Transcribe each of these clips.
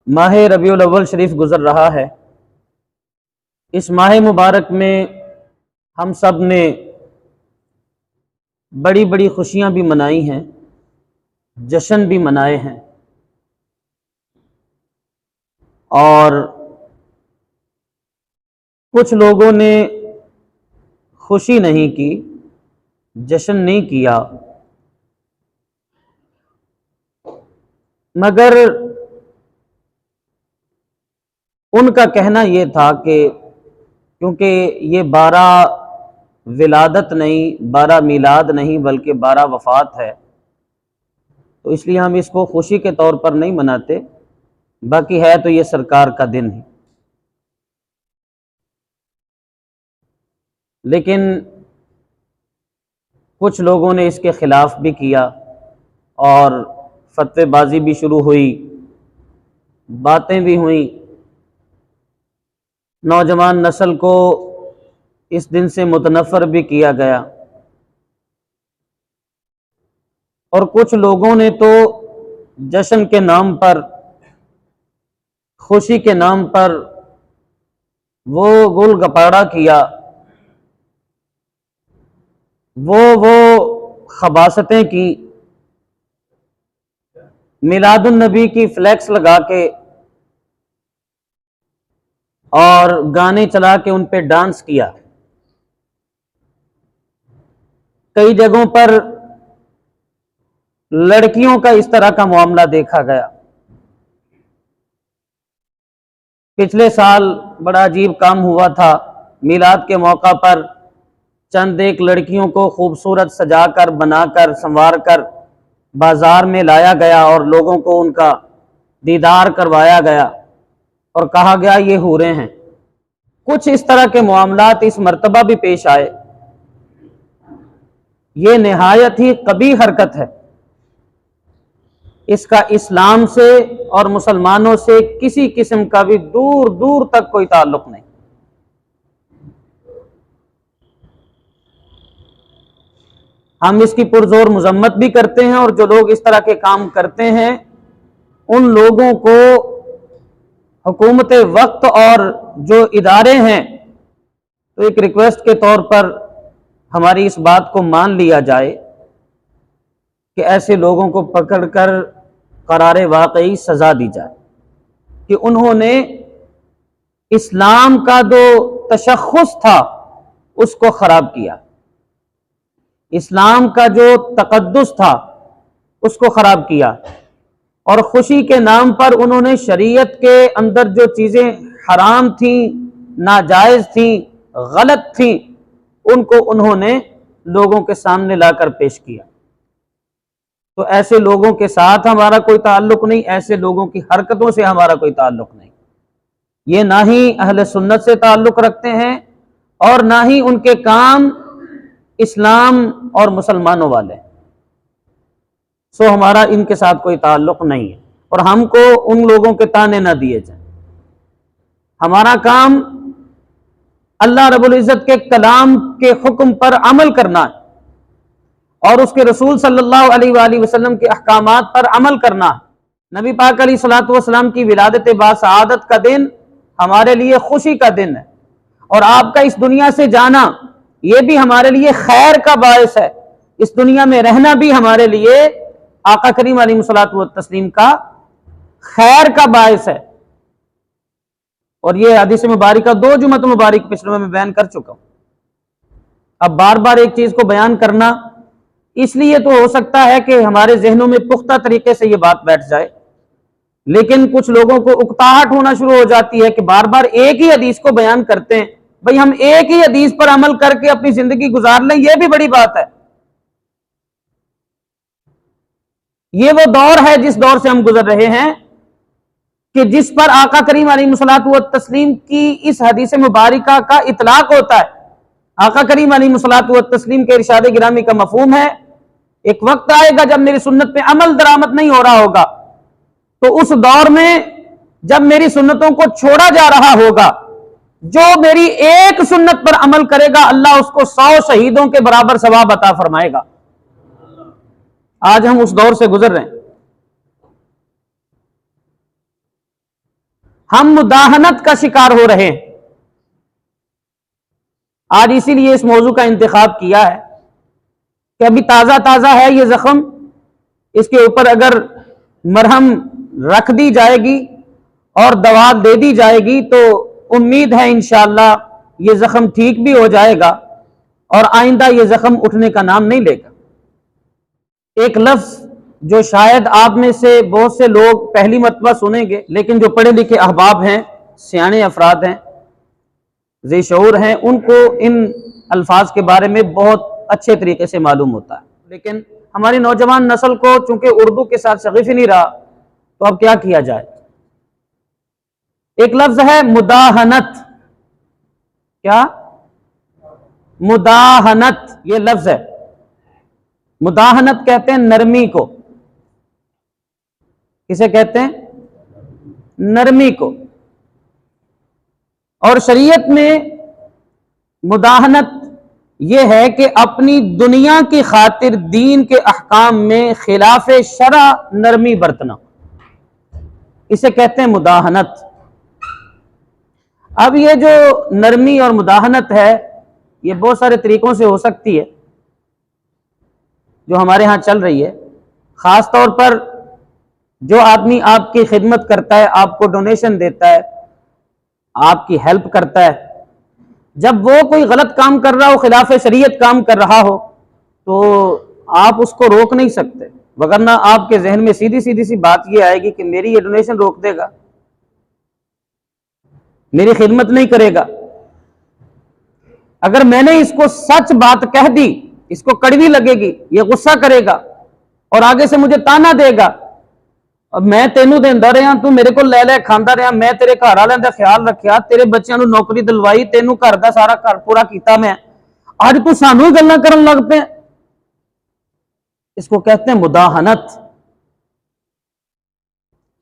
ماہ ربیع الاول شریف گزر رہا ہے۔ اس ماہ مبارک میں ہم سب نے بڑی بڑی خوشیاں بھی منائی ہیں، جشن بھی منائے ہیں، اور کچھ لوگوں نے خوشی نہیں کی، جشن نہیں کیا، مگر ان کا کہنا یہ تھا کہ کیونکہ یہ 12 ولادت نہیں، 12 میلاد نہیں، بلکہ 12 وفات ہے، تو اس لیے ہم اس کو خوشی کے طور پر نہیں مناتے، باقی ہے تو یہ سرکار کا دن ہے۔ لیکن کچھ لوگوں نے اس کے خلاف بھی کیا اور فتوی بازی بھی شروع ہوئی، باتیں بھی ہوئیں، نوجوان نسل کو اس دن سے متنفر بھی کیا گیا، اور کچھ لوگوں نے تو جشن کے نام پر، خوشی کے نام پر وہ گل گپاڑا کیا، وہ خباثتیں کی، میلاد النبی کی فلیکس لگا کے اور گانے چلا کے ان پہ ڈانس کیا۔ کئی جگہوں پر لڑکیوں کا اس طرح کا معاملہ دیکھا گیا۔ پچھلے سال بڑا عجیب کام ہوا تھا، میلاد کے موقع پر چند ایک لڑکیوں کو خوبصورت سجا کر، بنا کر، سنوار کر بازار میں لایا گیا اور لوگوں کو ان کا دیدار کروایا گیا اور کہا گیا یہ حوریں ہیں۔ کچھ اس طرح کے معاملات اس مرتبہ بھی پیش آئے۔ یہ نہایت ہی قبیح حرکت ہے، اس کا اسلام سے اور مسلمانوں سے کسی قسم کا بھی دور دور تک کوئی تعلق نہیں۔ ہم اس کی پرزور مذمت بھی کرتے ہیں، اور جو لوگ اس طرح کے کام کرتے ہیں ان لوگوں کو حکومت وقت اور جو ادارے ہیں تو ایک ریکویسٹ کے طور پر ہماری اس بات کو مان لیا جائے کہ ایسے لوگوں کو پکڑ کر قرار واقعی سزا دی جائے کہ انہوں نے اسلام کا جو تشخص تھا اس کو خراب کیا، اسلام کا جو تقدس تھا اس کو خراب کیا، اور خوشی کے نام پر انہوں نے شریعت کے اندر جو چیزیں حرام تھیں، ناجائز تھیں، غلط تھیں، ان کو انہوں نے لوگوں کے سامنے لا کر پیش کیا۔ تو ایسے لوگوں کے ساتھ ہمارا کوئی تعلق نہیں، ایسے لوگوں کی حرکتوں سے ہمارا کوئی تعلق نہیں، یہ نہ ہی اہل سنت سے تعلق رکھتے ہیں اور نہ ہی ان کے کام اسلام اور مسلمانوں والے، سو ہمارا ان کے ساتھ کوئی تعلق نہیں ہے، اور ہم کو ان لوگوں کے تانے نہ دیے جائیں۔ ہمارا کام اللہ رب العزت کے کلام کے حکم پر عمل کرنا ہے اور اس کے رسول صلی اللہ علیہ وآلہ وسلم کے احکامات پر عمل کرنا ہے۔ نبی پاک علیہ الصلوۃ والسلام کی ولادت باسعادت کا دن ہمارے لیے خوشی کا دن ہے، اور آپ کا اس دنیا سے جانا یہ بھی ہمارے لیے خیر کا باعث ہے، اس دنیا میں رہنا بھی ہمارے لیے آقا کریم علیہ الصلوۃ والتسلیم کا خیر کا باعث ہے۔ اور یہ حدیث مبارکہ 2 جمعۃ مبارک پچھلے میں بیان کر چکا ہوں، اب بار بار ایک چیز کو بیان کرنا اس لیے تو ہو سکتا ہے کہ ہمارے ذہنوں میں پختہ طریقے سے یہ بات بیٹھ جائے، لیکن کچھ لوگوں کو اکتاہٹ ہونا شروع ہو جاتی ہے کہ بار بار ایک ہی حدیث کو بیان کرتے ہیں۔ بھئی ہم ایک ہی حدیث پر عمل کر کے اپنی زندگی گزار لیں، یہ بھی بڑی بات ہے۔ یہ وہ دور ہے جس دور سے ہم گزر رہے ہیں کہ جس پر آقا کریم علیہ الصلوۃ والتسلیم کی اس حدیث مبارکہ کا اطلاق ہوتا ہے۔ آقا کریم علیہ الصلوۃ والتسلیم کے ارشاد گرامی کا مفہوم ہے ایک وقت آئے گا جب میری سنت پہ عمل درآمد نہیں ہو رہا ہوگا، تو اس دور میں جب میری سنتوں کو چھوڑا جا رہا ہوگا، جو میری ایک سنت پر عمل کرے گا اللہ اس کو 100 شہیدوں کے برابر ثواب عطا فرمائے گا۔ آج ہم اس دور سے گزر رہے ہیں۔ ہم مداہنت کا شکار ہو رہے ہیں. آج اسی لیے اس موضوع کا انتخاب کیا ہے کہ ابھی تازہ تازہ ہے یہ زخم، اس کے اوپر اگر مرہم رکھ دی جائے گی اور دوا دے دی جائے گی تو امید ہے انشاءاللہ یہ زخم ٹھیک بھی ہو جائے گا اور آئندہ یہ زخم اٹھنے کا نام نہیں لے گا. ایک لفظ جو شاید آپ میں سے بہت سے لوگ پہلی مرتبہ سنیں گے، لیکن جو پڑھے لکھے احباب ہیں، سیانے افراد ہیں، ذی شعور ہیں، ان کو ان الفاظ کے بارے میں بہت اچھے طریقے سے معلوم ہوتا ہے. لیکن ہماری نوجوان نسل کو چونکہ اردو کے ساتھ شغف ہی نہیں رہا، تو اب کیا کیا جائے. ایک لفظ ہے مداہنت. کیا؟ مداہنت یہ لفظ ہے. مداہنت کہتے ہیں نرمی کو. کسے کہتے ہیں؟ نرمی کو. اور شریعت میں مداہنت یہ ہے کہ اپنی دنیا کی خاطر دین کے احکام میں خلاف شرع نرمی برتنا، اسے کہتے ہیں مداہنت. اب یہ جو نرمی اور مداہنت ہے یہ بہت سارے طریقوں سے ہو سکتی ہے جو ہمارے ہاں چل رہی ہے. خاص طور پر جو آدمی آپ کی خدمت کرتا ہے، آپ کو ڈونیشن دیتا ہے، آپ کی ہیلپ کرتا ہے، جب وہ کوئی غلط کام کر رہا ہو، خلاف شریعت کام کر رہا ہو، تو آپ اس کو روک نہیں سکتے، وگرنہ آپ کے ذہن میں سیدھی سی بات یہ آئے گی کہ میری یہ ڈونیشن روک دے گا، میری خدمت نہیں کرے گا. اگر میں نے اس کو سچ بات کہہ دی، اس کو کڑوی لگے گی، یہ غصہ کرے گا اور آگے سے مجھے تانا دے گا، اور میں تینوں دیندا رہا، تو میرے کو لے لے کھاندا رہا، میں تیرے گھر والوں دا خیال رکھیا، تیرے بچیاں نو نوکری دلوائی، تینوں گھر دا سارا گھر پورا کیتا، میں اج تو سانوں ہی گلاں کرن لگ پے. اس کو کہتے ہیں مداہنت.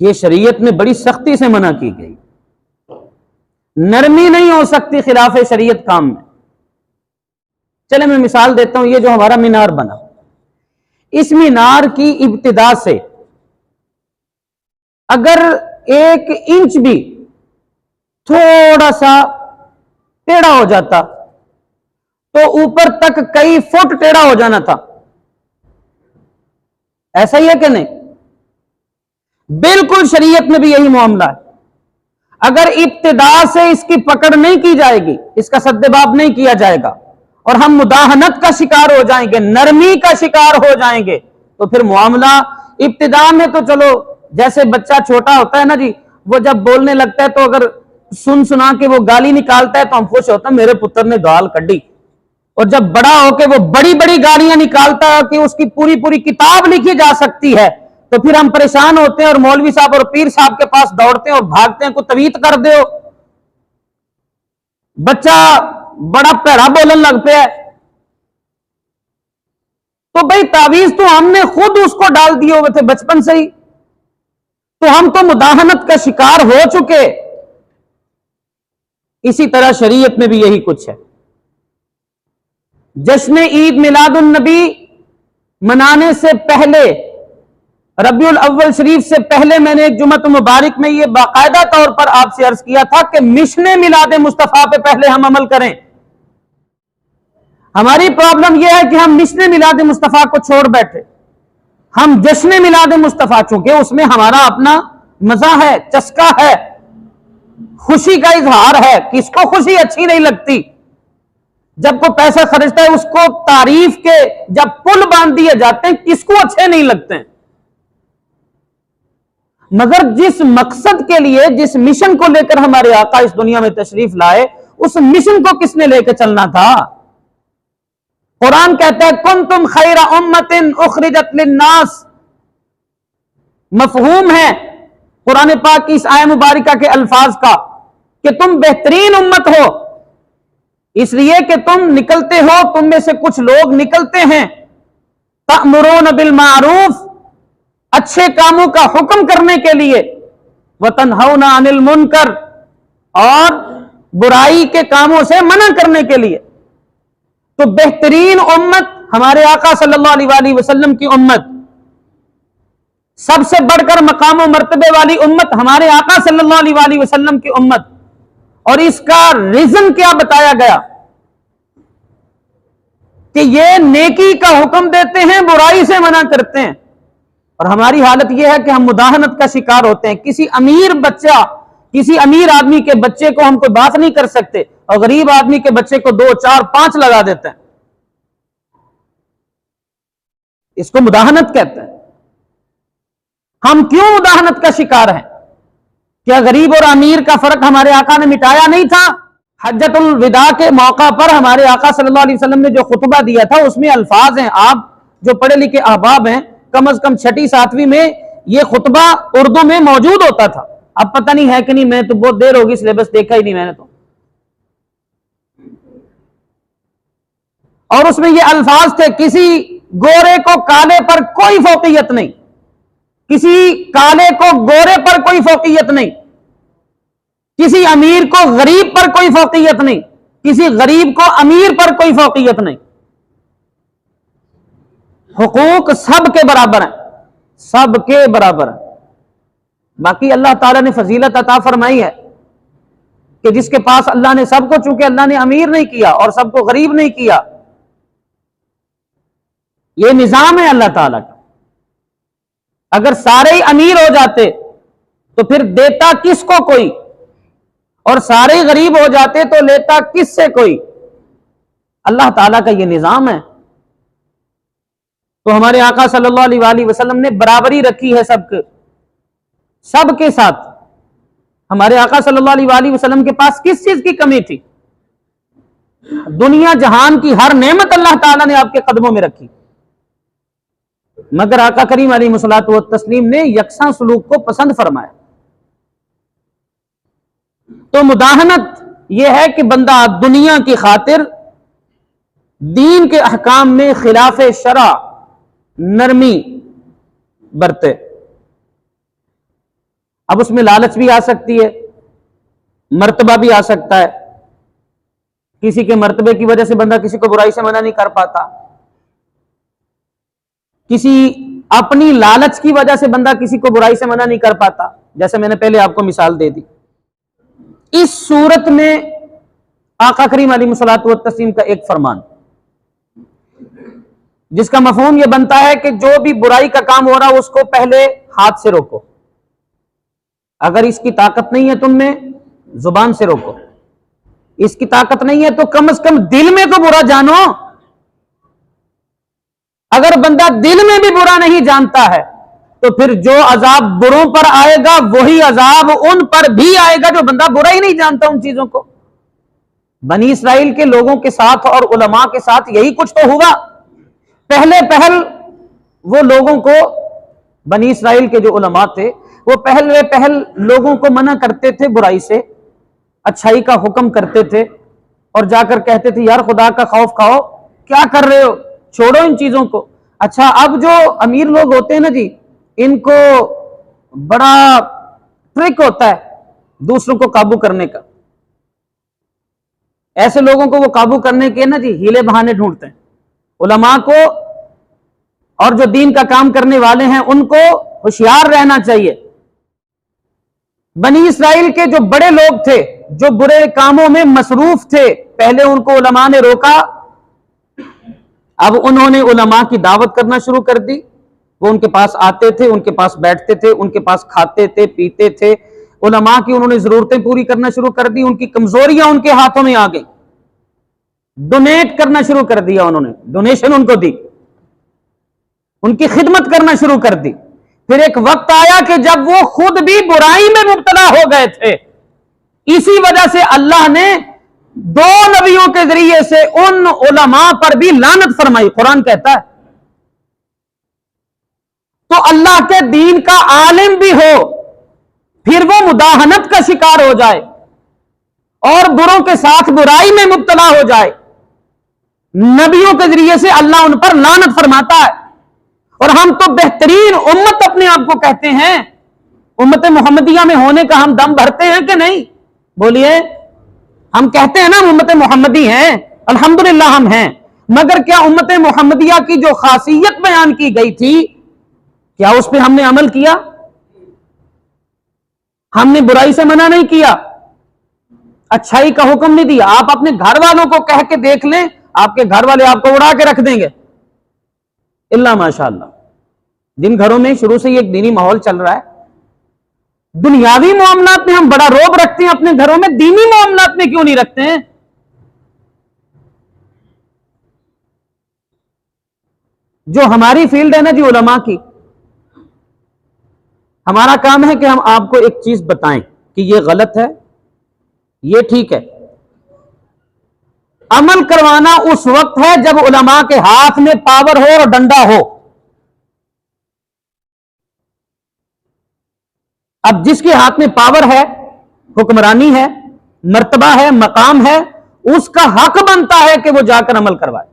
یہ شریعت میں بڑی سختی سے منع کی گئی. نرمی نہیں ہو سکتی خلاف شریعت کام میں. چلے میں مثال دیتا ہوں. یہ جو ہمارا مینار بنا، اس مینار کی ابتدا سے اگر 1 انچ بھی تھوڑا سا ٹیڑھا ہو جاتا تو اوپر تک کئی فٹ ٹیڑھا ہو جانا تھا. ایسا ہی ہے کہ نہیں؟ بالکل شریعت میں بھی یہی معاملہ ہے. اگر ابتدا سے اس کی پکڑ نہیں کی جائے گی، اس کا سدباب نہیں کیا جائے گا اور ہم مداہنت کا شکار ہو جائیں گے، نرمی کا شکار ہو جائیں گے، تو پھر معاملہ ابتدا میں تو چلو جیسے بچہ چھوٹا ہوتا ہے نا جی، وہ جب بولنے لگتا ہے تو اگر سن سنا کے وہ گالی نکالتا ہے تو ہم خوش ہوتا ہیں میرے پتر نے گال کڈی. اور جب بڑا ہو کے وہ بڑی بڑی گالیاں نکالتا ہے کہ اس کی پوری پوری کتاب لکھی جا سکتی ہے، تو پھر ہم پریشان ہوتے ہیں اور مولوی صاحب اور پیر صاحب کے پاس دوڑتے ہیں اور بھاگتے ہیں، کو تویت کر دے ہو، بچہ بڑا پیڑا بولن لگ پیا ہے. تو بھئی تعویذ تو ہم نے خود اس کو ڈال دیے ہوئے تھے بچپن سے ہی، تو ہم تو مداہنت کا شکار ہو چکے. اسی طرح شریعت میں بھی یہی کچھ ہے. جشن عید میلاد النبی منانے سے پہلے، ربیع الاول شریف سے پہلے، میں نے ایک جمعہ مبارک میں یہ باقاعدہ طور پر آپ سے عرض کیا تھا کہ مشن میلاد مصطفیٰ پہ پہلے ہم عمل کریں. ہماری پرابلم یہ ہے کہ ہم مشن میلاد مصطفیٰ کو چھوڑ بیٹھے. ہم جشن میلاد مصطفیٰ، چونکہ اس میں ہمارا اپنا مزہ ہے، چسکا ہے، خوشی کا اظہار ہے. کس کو خوشی اچھی نہیں لگتی؟ جب کوئی پیسہ خرچتا ہے اس کو تعریف کے جب پل باندھ دیے جاتے ہیں، کس کو اچھے نہیں لگتے ہیں؟ مگر جس مقصد کے لیے، جس مشن کو لے کر ہمارے آقا اس دنیا میں تشریف لائے، اس مشن کو کس نے لے کے چلنا تھا؟ قرآن کہتا ہے کنتم خیر امت اخرجت للناس. مفہوم ہے قرآن پاک کی اس آیہ مبارکہ کے الفاظ کا کہ تم بہترین امت ہو، اس لیے کہ تم نکلتے ہو، تم میں سے کچھ لوگ نکلتے ہیں تأمرون بالمعروف، اچھے کاموں کا حکم کرنے کے لیے، وتنہون عن المنکر، اور برائی کے کاموں سے منع کرنے کے لیے. تو بہترین امت ہمارے آقا صلی اللہ علیہ وآلہ وسلم کی امت. سب سے بڑھ کر مقام و مرتبے والی امت ہمارے آقا صلی اللہ علیہ وسلم کی امت، اور اس کا ریزن کیا بتایا گیا کہ یہ نیکی کا حکم دیتے ہیں، برائی سے منع کرتے ہیں، اور ہماری حالت یہ ہے کہ ہم مداہنت کا شکار ہوتے ہیں۔ کسی امیر آدمی کے بچے کو ہم کوئی بات نہیں کر سکتے، اور غریب آدمی کے بچے کو 2 4 5 لگا دیتے ہیں، اس کو مداہنت کہتے ہیں۔ ہم کیوں مداہنت کا شکار ہیں؟ کیا غریب اور امیر کا فرق ہمارے آقا نے مٹایا نہیں تھا؟ حجۃ الوداع کے موقع پر ہمارے آقا صلی اللہ علیہ وسلم نے جو خطبہ دیا تھا اس میں الفاظ ہیں، آپ جو پڑھے لکھے احباب ہیں کم از کم 6 7ویں میں یہ خطبہ اردو میں موجود ہوتا تھا، اب پتہ نہیں ہے کہ نہیں، میں تو بہت دیر ہوگی سلیبس دیکھا ہی نہیں میں نے تو، اور اس میں یہ الفاظ تھے، کسی گورے کو کالے پر کوئی فوقیت نہیں، کسی کالے کو گورے پر کوئی فوقیت نہیں، کسی امیر کو غریب پر کوئی فوقیت نہیں، کسی غریب کو امیر پر کوئی فوقیت نہیں، حقوق سب کے برابر ہیں، سب کے برابر ہیں۔ باقی اللہ تعالیٰ نے فضیلت عطا فرمائی ہے کہ جس کے پاس اللہ نے سب کو، چونکہ اللہ نے امیر نہیں کیا اور سب کو غریب نہیں کیا، یہ نظام ہے اللہ تعالیٰ کا۔ اگر سارے ہی امیر ہو جاتے تو پھر دیتا کس کو کوئی، اور سارے غریب ہو جاتے تو لیتا کس سے کوئی؟ اللہ تعالیٰ کا یہ نظام ہے۔ تو ہمارے آقا صلی اللہ علیہ وسلم نے برابری رکھی ہے سب کے ساتھ۔ ہمارے آقا صلی اللہ علیہ وسلم کے پاس کس چیز کی کمی تھی؟ دنیا جہان کی ہر نعمت اللہ تعالیٰ نے آپ کے قدموں میں رکھی، مگر آقا کریم علیہ الصلوۃ والتسلیم نے یکساں سلوک کو پسند فرمایا۔ تو مداہنت یہ ہے کہ بندہ دنیا کی خاطر دین کے احکام میں خلاف شرع نرمی برتے۔ اب اس میں لالچ بھی آ سکتی ہے، مرتبہ بھی آ سکتا ہے، کسی کے مرتبے کی وجہ سے بندہ کسی کو برائی سے منع نہیں کر پاتا، کسی اپنی لالچ کی وجہ سے بندہ کسی کو برائی سے منع نہیں کر پاتا، جیسے میں نے پہلے آپ کو مثال دے دی۔ اس صورت میں آقا کریم علیہ الصلوۃ والتسلیم کا ایک فرمان، جس کا مفہوم یہ بنتا ہے کہ جو بھی برائی کا کام ہو رہا اس کو پہلے ہاتھ سے روکو، اگر اس کی طاقت نہیں ہے تم میں زبان سے روکو، اس کی طاقت نہیں ہے تو کم از کم دل میں تو برا جانو۔ اگر بندہ دل میں بھی برا نہیں جانتا ہے تو پھر جو عذاب بروں پر آئے گا وہی عذاب ان پر بھی آئے گا جو بندہ برا ہی نہیں جانتا ان چیزوں کو۔ بنی اسرائیل کے لوگوں کے ساتھ اور علماء کے ساتھ یہی کچھ تو ہوا۔ پہل وہ لوگوں کو، بنی اسرائیل کے جو علماء تھے وہ پہل لوگوں کو منع کرتے تھے برائی سے، اچھائی کا حکم کرتے تھے، اور جا کر کہتے تھے یار خدا کا خوف کھاؤ، کیا کر رہے ہو، چھوڑو ان چیزوں کو۔ اچھا اب جو امیر لوگ ہوتے ہیں نا جی، ان کو بڑا ٹرک ہوتا ہے دوسروں کو قابو کرنے کا، ایسے لوگوں کو وہ قابو کرنے کے نا جی ہیلے بہانے ڈھونڈتے ہیں۔ علماء کو اور جو دین کا کام کرنے والے ہیں ان کو ہوشیار رہنا چاہیے۔ بنی اسرائیل کے جو بڑے لوگ تھے جو برے کاموں میں مصروف تھے، پہلے ان کو علماء نے روکا، اب انہوں نے علماء کی دعوت کرنا شروع کر دی، وہ ان کے پاس آتے تھے، ان کے پاس بیٹھتے تھے، ان کے پاس کھاتے تھے پیتے تھے، علماء کی انہوں نے ضرورتیں پوری کرنا شروع کر دی، ان کی کمزوریاں ان کے ہاتھوں میں آ گئی، ڈونیٹ کرنا شروع کر دیا، انہوں نے ڈونیشن ان کو دی، ان کی خدمت کرنا شروع کر دی۔ پھر ایک وقت آیا کہ جب وہ خود بھی برائی میں مبتلا ہو گئے تھے، اسی وجہ سے اللہ نے 2 نبیوں کے ذریعے سے ان علماء پر بھی لعنت فرمائی، قرآن کہتا ہے۔ تو اللہ کے دین کا عالم بھی ہو پھر وہ مداہنت کا شکار ہو جائے اور بروں کے ساتھ برائی میں مبتلا ہو جائے، نبیوں کے ذریعے سے اللہ ان پر لعنت فرماتا ہے۔ اور ہم تو بہترین امت اپنے آپ کو کہتے ہیں، امت محمدیہ میں ہونے کا ہم دم بھرتے ہیں کہ نہیں؟ بولیے، ہم کہتے ہیں نا امت محمدی ہیں، الحمدللہ ہم ہیں، مگر کیا امت محمدیہ کی جو خاصیت بیان کی گئی تھی کیا اس پہ ہم نے عمل کیا؟ ہم نے برائی سے منع نہیں کیا، اچھائی کا حکم نہیں دیا. آپ اپنے گھر والوں کو کہہ کے دیکھ لیں، آپ کے گھر والے آپ کو اڑا کے رکھ دیں گے اللہ ماشاء اللہ. جن گھروں میں شروع سے یہ ایک دینی ماحول چل رہا ہے، دنیاوی معاملات میں ہم بڑا روب رکھتے ہیں اپنے گھروں میں، دینی معاملات میں کیوں نہیں رکھتے ہیں؟ جو ہماری فیلڈ ہے نا جی علماء کی، ہمارا کام ہے کہ ہم آپ کو ایک چیز بتائیں کہ یہ غلط ہے، یہ ٹھیک ہے. عمل کروانا اس وقت ہے جب علماء کے ہاتھ میں پاور ہو اور ڈنڈا ہو. اب جس کے ہاتھ میں پاور ہے، حکمرانی ہے، مرتبہ ہے، مقام ہے، اس کا حق بنتا ہے کہ وہ جا کر عمل کروائے.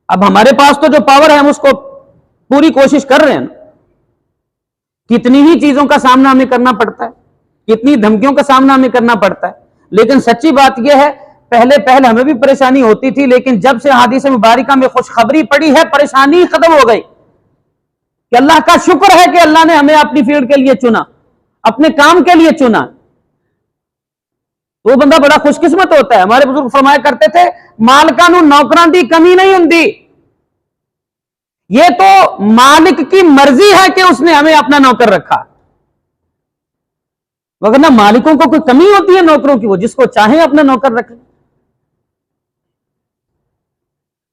اب ہمارے پاس تو جو پاور ہے ہم اس کو پوری کوشش کر رہے ہیں. کتنی ہی چیزوں کا سامنا ہمیں کرنا پڑتا ہے، کتنی دھمکیوں کا سامنا ہمیں کرنا پڑتا ہے، لیکن سچی بات یہ ہے پہلے ہمیں بھی پریشانی ہوتی تھی، لیکن جب سے حدیث مبارکہ میں خوشخبری پڑی ہے پریشانی ختم ہو گئی. کہ اللہ کا شکر ہے کہ اللہ نے ہمیں اپنی فیلڈ کے لیے چنا، اپنے کام کے لیے چنا. وہ بندہ بڑا خوش قسمت ہوتا ہے. ہمارے بزرگ فرمایا کرتے تھے مالکاں نوں نوکراں دی کمی نہیں ہوندی، یہ تو مالک کی مرضی ہے کہ اس نے ہمیں اپنا نوکر رکھا. وگرنہ مالکوں کو کوئی کمی ہوتی ہے نوکروں کی؟ وہ جس کو چاہیں اپنا نوکر رکھ لیں.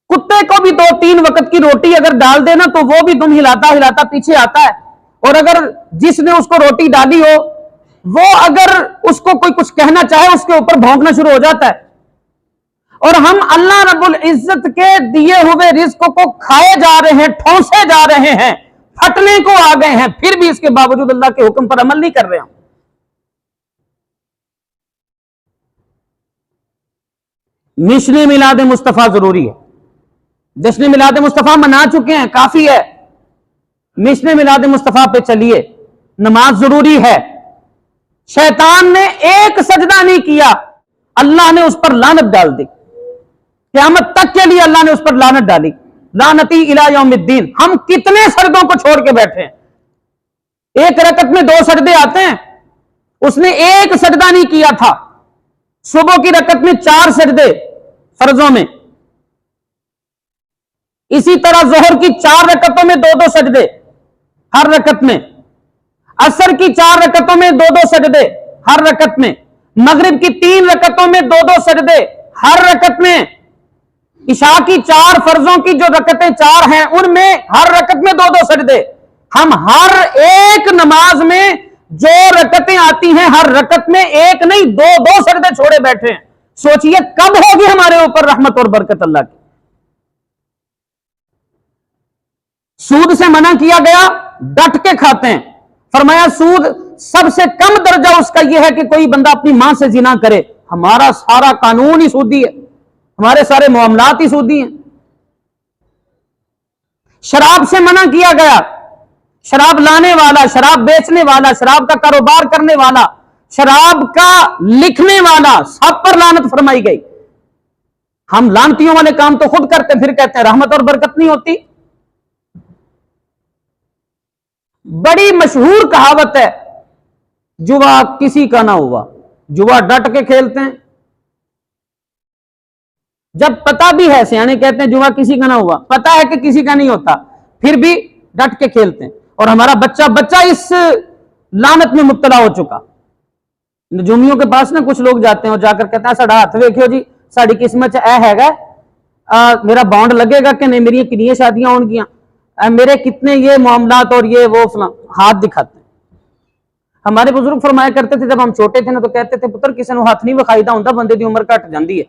کتے کو بھی 2-3 وقت کی روٹی اگر ڈال دینا تو وہ بھی دم ہلاتا ہلاتا پیچھے آتا ہے، اور اگر جس نے اس کو روٹی ڈالی ہو وہ اگر اس کو کوئی کچھ کہنا چاہے اس کے اوپر بھونکنا شروع ہو جاتا ہے. اور ہم اللہ رب العزت کے دیے ہوئے رزق کو کھائے جا رہے ہیں، ٹھونسے جا رہے ہیں، پھٹنے کو آ گئے ہیں، پھر بھی اس کے باوجود اللہ کے حکم پر عمل نہیں کر رہے ہیں. جشن میلاد مصطفیٰ ضروری ہے. جشن میلاد مصطفیٰ منا چکے ہیں، کافی ہے. جشن میلاد مصطفیٰ پہ چلیے. نماز ضروری ہے. شیطان نے ایک سجدہ نہیں کیا، اللہ نے اس پر لعنت ڈال دی. قیامت تک کے لیے اللہ نے اس پر لعنت ڈالی. لعنتی الی یوم الدین. ہم کتنے سجدوں کو چھوڑ کے بیٹھے ہیں؟ ایک رکعت میں 2 سجدے آتے ہیں، اس نے ایک سجدہ نہیں کیا تھا. صبح کی رکعت میں 4 سجدے فرضوں میں، اسی طرح ظہر کی 4 رکعتوں میں 2-2 سجدے ہر رکعت میں، عصر کی 4 رکعتوں میں 2-2 سجدے ہر رکعت میں، مغرب کی 3 رکعتوں میں 2-2 سجدے ہر رکعت میں، عشاء کی 4 فرضوں کی جو رکعتیں 4 ہیں ان میں ہر رکعت میں 2-2 سجدے. ہم ہر ایک نماز میں جو رکعتیں آتی ہیں ہر رکعت میں ایک نہیں 2-2 سجدے چھوڑے بیٹھے ہیں. سوچئے کب ہوگی ہمارے اوپر رحمت اور برکت اللہ کی. سود سے منع کیا گیا، ڈٹ کے کھاتے ہیں. فرمایا سود سب سے کم درجہ اس کا یہ ہے کہ کوئی بندہ اپنی ماں سے زنا کرے. ہمارا سارا قانون ہی سودی ہے، ہمارے سارے معاملات ہی سودی ہیں. شراب سے منع کیا گیا. شراب لانے والا، شراب بیچنے والا، شراب کا کاروبار کرنے والا، شراب کا لکھنے والا، سب پر لعنت فرمائی گئی. ہم لعنتیوں والے کام تو خود کرتے پھر کہتے ہیں رحمت اور برکت نہیں ہوتی. بڑی مشہور کہاوت ہے جوا کسی کا نہ ہوا. جوا ڈٹ کے کھیلتے ہیں، جب پتا بھی ہے، سیانے کہتے ہیں جوا کسی کا نہ ہوا، پتا ہے کہ کسی کا نہیں ہوتا پھر بھی ڈٹ کے کھیلتے ہیں. اور ہمارا بچہ اس لعنت میں مبتلا ہو چکا. نجومیوں کے پاس نا کچھ لوگ جاتے ہیں اور جا کر کہتے ہیں ساڈا ہاتھ ویکھو جی ساڈی قسمت اے ہے میرا بانڈ لگے گا کہ نہیں، میری کنی شادیاں ہون گیاں، میرے کتنے یہ معاملات اور یہ وہ فلاں، ہاتھ دکھاتے ہیں. ہمارے بزرگ فرمایا کرتے تھے جب ہم چھوٹے تھے نا تو کہتے تھے پتر کسی نے ہاتھ نہیں وکھائیدا ہوندا بندے دی عمر گھٹ جاندی ہے.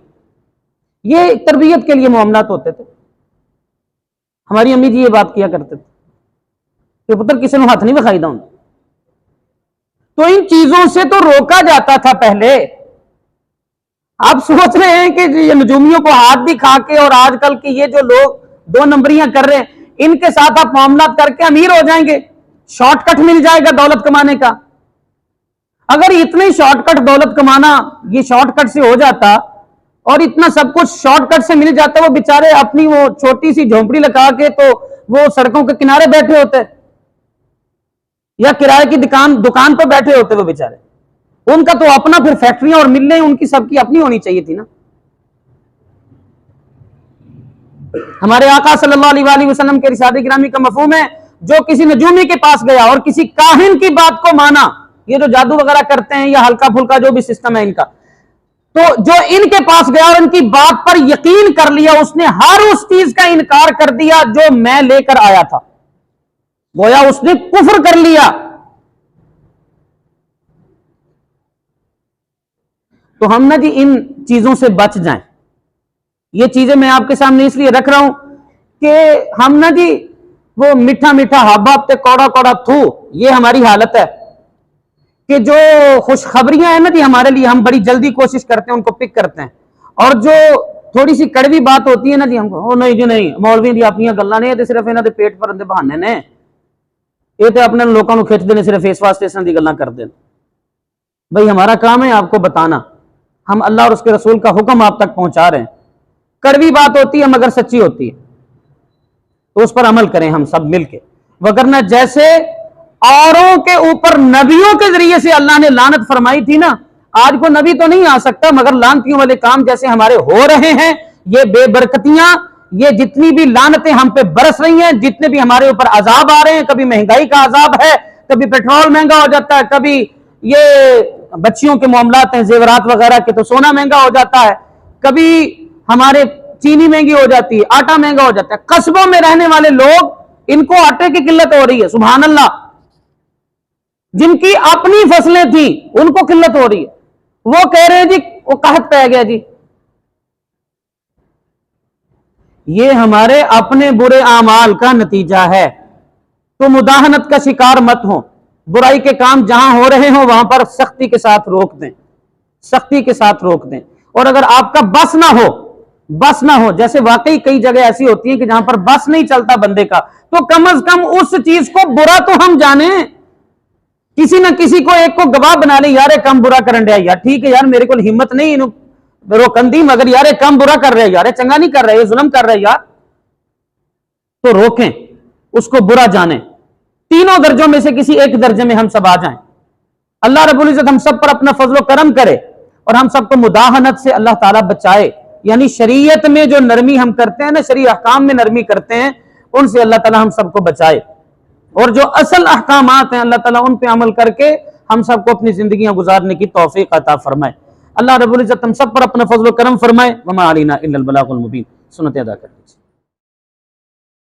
یہ تربیت کے لیے معاملات ہوتے تھے. ہماری امی جی یہ بات کیا کرتے تھے کہ پتر کسی نے ہاتھ نہیں وکھائیدا ہوندا. تو ان چیزوں سے تو روکا جاتا تھا پہلے. آپ سوچ رہے ہیں کہ یہ نجومیوں کو ہاتھ دکھا کے اور آج کل کے یہ جو لوگ 2 نمبریاں کر رہے ہیں ان کے ساتھ آپ معاملات کر کے امیر ہو جائیں گے، شارٹ کٹ مل جائے گا دولت کمانے کا. اگر اتنے شارٹ کٹ دولت کمانا یہ شارٹ کٹ سے ہو جاتا اور اتنا سب کچھ شارٹ کٹ سے مل جاتا، وہ بیچارے اپنی وہ چھوٹی سی جھونپڑی لگا کے تو وہ سڑکوں کے کنارے بیٹھے ہوتے یا کرائے کی دکان پہ بیٹھے ہوتے وہ بیچارے. ان کا تو اپنا پھر فیکٹریاں اور ملیں ان کی سب کی اپنی ہونی چاہیے تھی نا. ہمارے آقا صلی اللہ علیہ وآلہ وسلم کے رسالت گرامی کا مفہوم ہے جو کسی نجومی کے پاس گیا اور کسی کاہن کی بات کو مانا, یہ جو جادو وغیرہ کرتے ہیں یا ہلکا پھلکا جو بھی سسٹم ہے ان کا, تو جو ان کے پاس گیا اور ان کی بات پر یقین کر لیا, اس نے ہر اس چیز کا انکار کر دیا جو میں لے کر آیا تھا, گویا اس نے کفر کر لیا. تو ہم نا جی ان چیزوں سے بچ جائیں. یہ چیزیں میں آپ کے سامنے اس لیے رکھ رہا ہوں کہ ہم نا جی وہ میٹھا میٹھا ہابا تے کوڑا کوڑا تھو, یہ ہماری حالت ہے کہ جو خوشخبریاں ہیں نا جی ہمارے لیے ہم بڑی جلدی کوشش کرتے ہیں ان کو پک کرتے ہیں, اور جو تھوڑی سی کڑوی بات ہوتی ہے نا جی ہم کو نہیں جی نہیں مولوی دی اپنی گلاں نے, صرف انہاں دے پیٹ بھرن دے بہانے نے, یہ تو اپنے لوگوں کو کھچ دینے صرف اس واسطے اساں دی گلاں کرتے ہیں. بھائی ہمارا کام ہے آپ کو بتانا, ہم اللہ اور اس کے رسول کا حکم آپ تک پہنچا رہے ہیں. کڑوی بات ہوتی ہے مگر سچی ہوتی ہے, تو اس پر عمل کریں ہم سب مل کے. وگرنہ جیسے اوروں کے اوپر نبیوں کے ذریعے سے اللہ نے لعنت فرمائی تھی نا, آج کو نبی تو نہیں آ سکتا مگر لعنتیوں والے کام جیسے ہمارے ہو رہے ہیں, یہ بے برکتیاں, یہ جتنی بھی لعنتیں ہم پہ برس رہی ہیں, جتنے بھی ہمارے اوپر عذاب آ رہے ہیں, کبھی مہنگائی کا عذاب ہے, کبھی پیٹرول مہنگا ہو جاتا ہے, کبھی یہ بچیوں کے معاملات ہیں زیورات وغیرہ کے تو سونا مہنگا ہو جاتا ہے, کبھی ہمارے چینی مہنگی ہو جاتی ہے, آٹا مہنگا ہو جاتا ہے. قصبوں میں رہنے والے لوگ ان کو آٹے کی قلت ہو رہی ہے, سبحان اللہ. جن کی اپنی فصلیں تھیں ان کو قلت ہو رہی ہے, وہ کہہ رہے ہیں جی وہ قحط پہ گیا جی. یہ ہمارے اپنے برے اعمال کا نتیجہ ہے. تو مداہنت کا شکار مت ہوں, برائی کے کام جہاں ہو رہے ہوں وہاں پر سختی کے ساتھ روک دیں, سختی کے ساتھ روک دیں. اور اگر آپ کا بس نہ ہو, جیسے واقعی کئی جگہ ایسی ہوتی ہیں کہ جہاں پر بس نہیں چلتا بندے کا, تو کم از کم اس چیز کو برا تو ہم جانیں, کسی نہ کسی کو ایک کو گواہ بنا لیں, یار کم برا کرن رہا یار, ٹھیک ہے یار میرے کو ہمت نہیں روکن دی, مگر یار کم برا کر رہے یار, چنگا نہیں کر رہے, ظلم کر رہے یار, تو روکیں, اس کو برا جانیں. تینوں درجوں میں سے کسی ایک درجے میں ہم سب آ جائیں. اللہ رب العزت ہم سب پر اپنا فضل و کرم کرے اور ہم سب کو مداہنت سے اللہ تعالیٰ بچائے. یعنی شریعت میں جو نرمی ہم کرتے ہیں نا, شرعی احکام میں نرمی کرتے ہیں, ان سے اللہ تعالیٰ ہم سب کو بچائے, اور جو اصل احکامات ہیں اللہ تعالیٰ ان پہ عمل کر کے ہم سب کو اپنی زندگیاں گزارنے کی توفیق عطا فرمائے. اللہ رب العزت ہم سب پر اپنا فضل و کرم فرمائے. وما علینا الا البلاغ المبین. سنت ادا کر دیجیے.